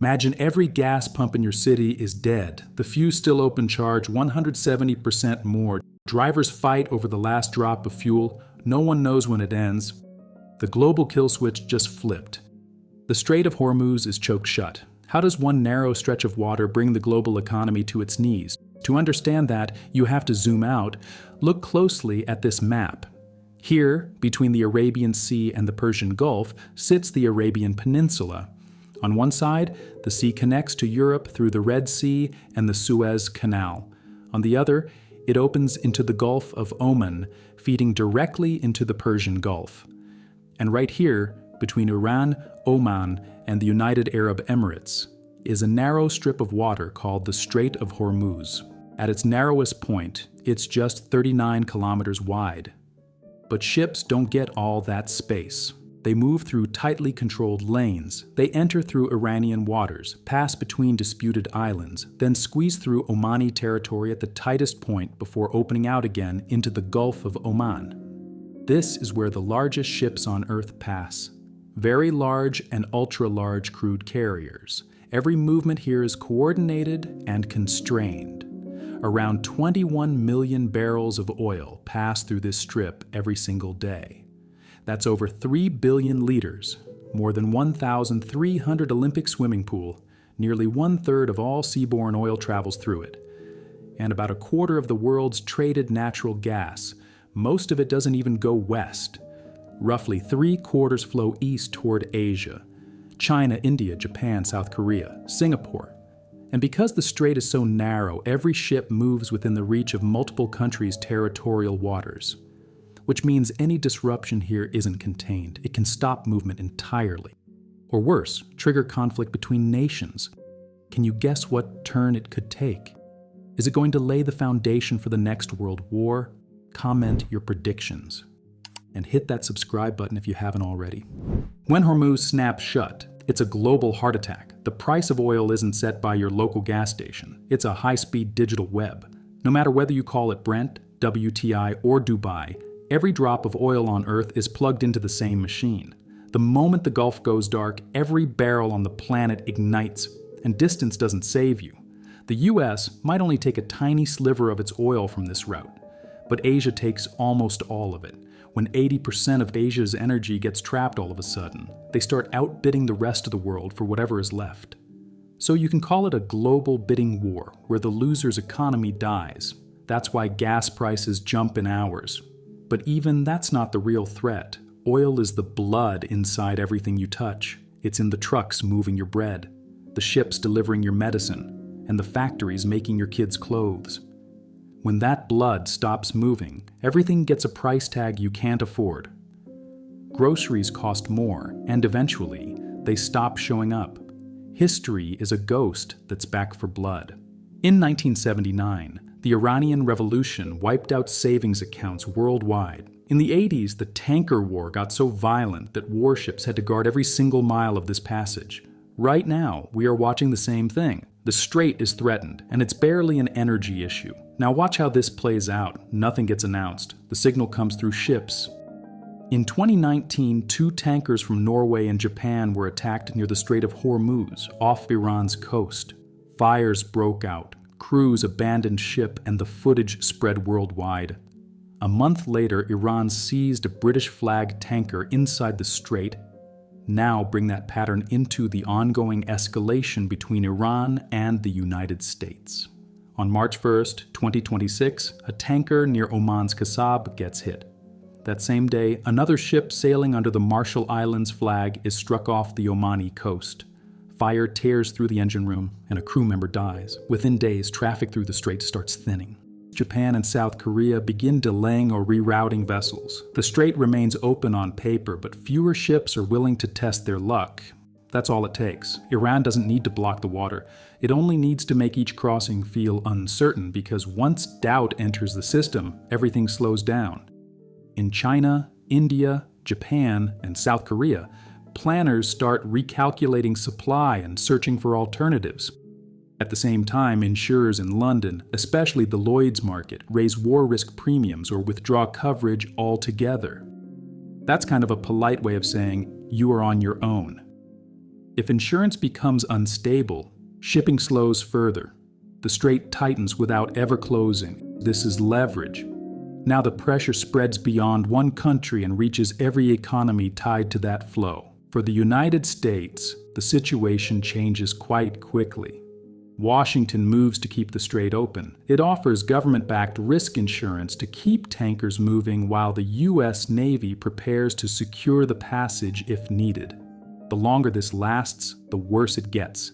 Imagine every gas pump in your city is dead. The few still open charge 170% more. Drivers fight over the last drop of fuel. No one knows when it ends. The global kill switch just flipped. The Strait of Hormuz is choked shut. How does one narrow stretch of water bring the global economy to its knees? To understand that, you have to zoom out. Look closely at this map. Here, between the Arabian Sea and the Persian Gulf, sits the Arabian Peninsula. On one side, the sea connects to Europe through the Red Sea and the Suez Canal. On the other, it opens into the Gulf of Oman, feeding directly into the Persian Gulf. And right here, between Iran, Oman, and the United Arab Emirates, is a narrow strip of water called the Strait of Hormuz. At its narrowest point, it's just 39 kilometers wide. But ships don't get all that space. They move through tightly controlled lanes. They enter through Iranian waters, pass between disputed islands, then squeeze through Omani territory at the tightest point before opening out again into the Gulf of Oman. This is where the largest ships on Earth pass. Very large and ultra-large crude carriers. Every movement here is coordinated and constrained. Around 21 million barrels of oil pass through this strip every single day. That's over 3 billion liters, more than 1,300 Olympic swimming pool, nearly 1/3 of all seaborne oil travels through it, and about 1/4 of the world's traded natural gas. Most of it doesn't even go west. Roughly 3/4 flow east toward Asia, China, India, Japan, South Korea, Singapore. And because the strait is so narrow, every ship moves within the reach of multiple countries' territorial waters, which means any disruption here isn't contained. It can stop movement entirely. Or worse, trigger conflict between nations. Can you guess what turn it could take? Is it going to lay the foundation for the next world war? Comment your predictions. And hit that subscribe button if you haven't already. When Hormuz snaps shut, it's a global heart attack. The price of oil isn't set by your local gas station. It's a high-speed digital web. No matter whether you call it Brent, WTI, or Dubai, every drop of oil on Earth is plugged into the same machine. The moment the Gulf goes dark, every barrel on the planet ignites, and distance doesn't save you. The US might only take a tiny sliver of its oil from this route, but Asia takes almost all of it. When 80% of Asia's energy gets trapped all of a sudden, they start outbidding the rest of the world for whatever is left. So you can call it a global bidding war, where the loser's economy dies. That's why gas prices jump in hours. But even that's not the real threat. Oil is the blood inside everything you touch. It's in the trucks moving your bread, the ships delivering your medicine, and the factories making your kids' clothes. When that blood stops moving, everything gets a price tag you can't afford. Groceries cost more, and eventually, they stop showing up. History is a ghost that's back for blood. In 1979, the Iranian Revolution wiped out savings accounts worldwide. In the 80s, the tanker war got so violent that warships had to guard every single mile of this passage. Right now, we are watching the same thing. The strait is threatened, and it's barely an energy issue. Now watch how this plays out. Nothing gets announced. The signal comes through ships. In 2019, 2 tankers from Norway and Japan were attacked near the Strait of Hormuz, off Iran's coast. Fires broke out. Crews abandoned ship, and the footage spread worldwide. A month later, Iran seized a British-flagged tanker inside the strait. Now bring that pattern into the ongoing escalation between Iran and the United States. On March 1st, 2026, a tanker near Oman's Kasab gets hit. That same day, another ship sailing under the Marshall Islands flag is struck off the Omani coast. Fire tears through the engine room, and a crew member dies. Within days, traffic through the strait starts thinning. Japan and South Korea begin delaying or rerouting vessels. The strait remains open on paper, but fewer ships are willing to test their luck. That's all it takes. Iran doesn't need to block the water. It only needs to make each crossing feel uncertain, because once doubt enters the system, everything slows down. In China, India, Japan, and South Korea, planners start recalculating supply and searching for alternatives. At the same time, insurers in London, especially the Lloyd's market, raise war risk premiums or withdraw coverage altogether. That's kind of a polite way of saying you are on your own. If insurance becomes unstable, shipping slows further. The strait tightens without ever closing. This is leverage. Now the pressure spreads beyond one country and reaches every economy tied to that flow. For the United States, the situation changes quite quickly. Washington moves to keep the strait open. It offers government-backed risk insurance to keep tankers moving while the U.S. Navy prepares to secure the passage if needed. The longer this lasts, the worse it gets.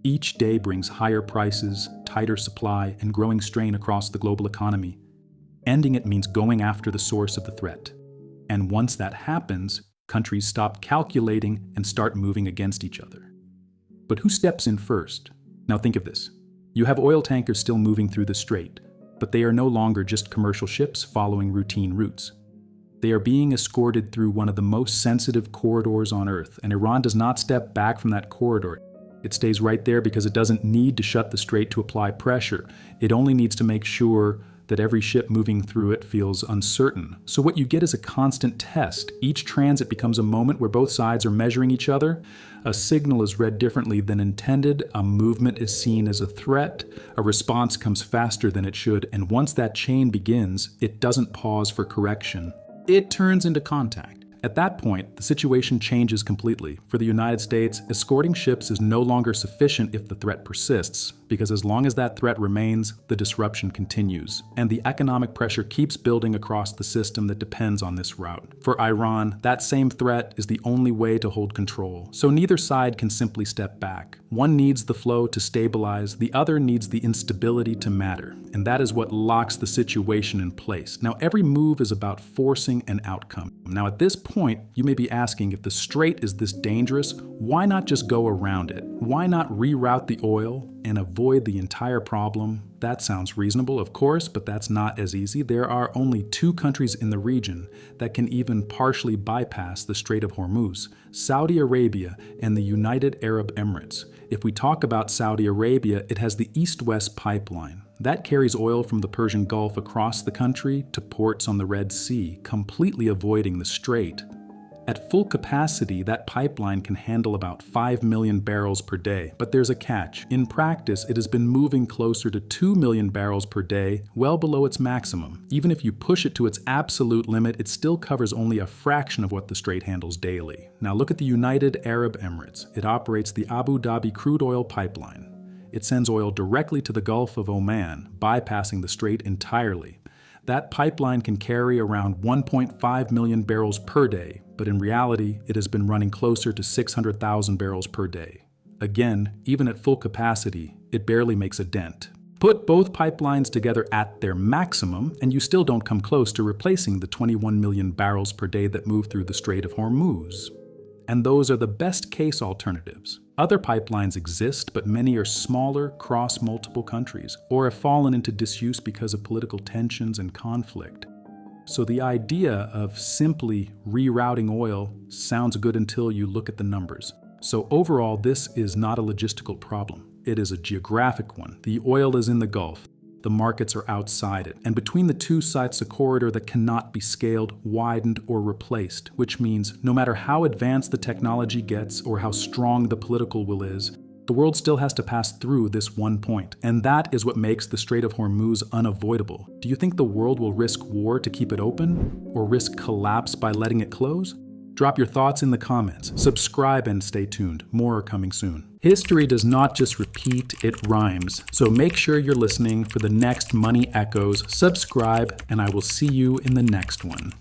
Each day brings higher prices, tighter supply, and growing strain across the global economy. Ending it means going after the source of the threat. And once that happens, countries stop calculating and start moving against each other. But who steps in first? Now think of this. You have oil tankers still moving through the strait, but they are no longer just commercial ships following routine routes. They are being escorted through one of the most sensitive corridors on Earth, and Iran does not step back from that corridor. It stays right there because it doesn't need to shut the strait to apply pressure. It only needs to make sure that every ship moving through it feels uncertain. So what you get is a constant test. Each transit becomes a moment where both sides are measuring each other. A signal is read differently than intended. A movement is seen as a threat. A response comes faster than it should. And once that chain begins, it doesn't pause for correction. It turns into contact. At that point, the situation changes completely. For the United States, escorting ships is no longer sufficient if the threat persists, because as long as that threat remains, the disruption continues, and the economic pressure keeps building across the system that depends on this route. For Iran, that same threat is the only way to hold control, so neither side can simply step back. One needs the flow to stabilize, the other needs the instability to matter, and that is what locks the situation in place. Now, every move is about forcing an outcome. Now, at this point, you may be asking, if the strait is this dangerous, why not just go around it? Why not reroute the oil and avoid the entire problem? That sounds reasonable, of course, but that's not as easy. There are only two countries in the region that can even partially bypass the Strait of Hormuz: Saudi Arabia and the United Arab Emirates. If we talk about Saudi Arabia, it has the East-West pipeline. That carries oil from the Persian Gulf across the country to ports on the Red Sea, completely avoiding the strait. At full capacity, that pipeline can handle about 5 million barrels per day, but there's a catch. In practice, it has been moving closer to 2 million barrels per day, well below its maximum. Even if you push it to its absolute limit, it still covers only a fraction of what the strait handles daily. Now look at the United Arab Emirates. It operates the Abu Dhabi crude oil pipeline. It sends oil directly to the Gulf of Oman, bypassing the strait entirely. That pipeline can carry around 1.5 million barrels per day, but in reality, it has been running closer to 600,000 barrels per day. Again, even at full capacity, it barely makes a dent. Put both pipelines together at their maximum, and you still don't come close to replacing the 21 million barrels per day that move through the Strait of Hormuz. And those are the best case alternatives. Other pipelines exist, but many are smaller, cross multiple countries, or have fallen into disuse because of political tensions and conflict. So the idea of simply rerouting oil sounds good until you look at the numbers. So overall, this is not a logistical problem. It is a geographic one. The oil is in the Gulf. The markets are outside it, and between the two sites a corridor that cannot be scaled, widened, or replaced, which means no matter how advanced the technology gets or how strong the political will is, the world still has to pass through this one point, and that is what makes the Strait of Hormuz unavoidable. Do you think the world will risk war to keep it open, or risk collapse by letting it close? Drop your thoughts in the comments. Subscribe and stay tuned. More are coming soon. History does not just repeat, it rhymes. So make sure you're listening for the next Money Echoes. Subscribe, and I will see you in the next one.